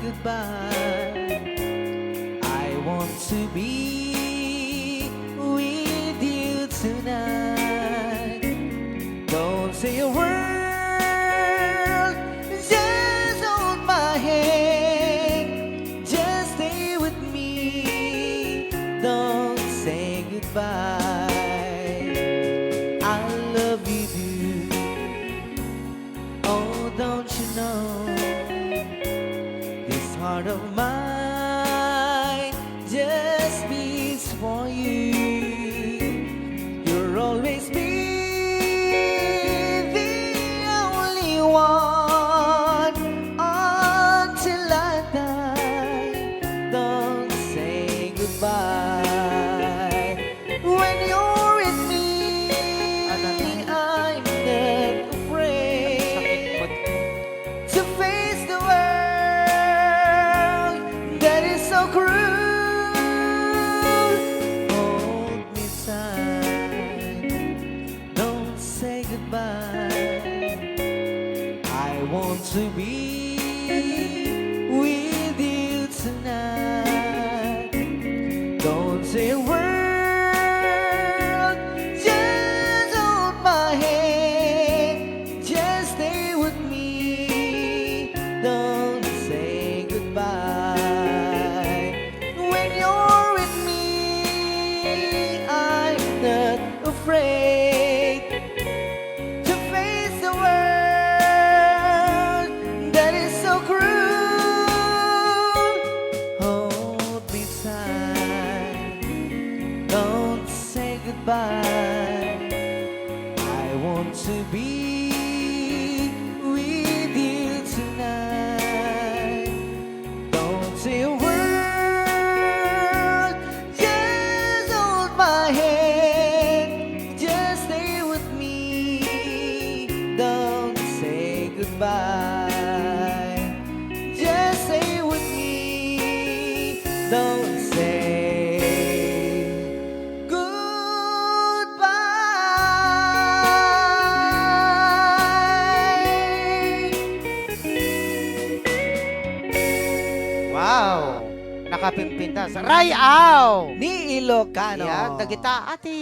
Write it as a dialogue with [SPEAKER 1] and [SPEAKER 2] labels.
[SPEAKER 1] goodbye. I want to be with you tonight. Don't say a word, just hold my hand. Just stay with me, don't say goodbye. I love you, dude. Oh, don't you know, this heart of mine just beats for you. You'll always be the only one until I die. Don't say goodbye. When you're with me, I'm not afraid to face the world that is so cruel. Hold me tight, don't say goodbye. I want to be with you tonight. Don't say a word, just hold my hand. Just stay with me, don't say goodbye. When you're with me, I'm not afraid to face the world that is so cruel. Hold me tight, don't say goodbye. I want to be with you tonight. Don't say a word, just hold my hand. Just stay with me, don't say goodbye. Just stay with me, don't say goodbye.
[SPEAKER 2] Wow! Nakapimpintas. Rayaw!
[SPEAKER 1] Ni Ilocano.
[SPEAKER 2] Yan, dagita ati.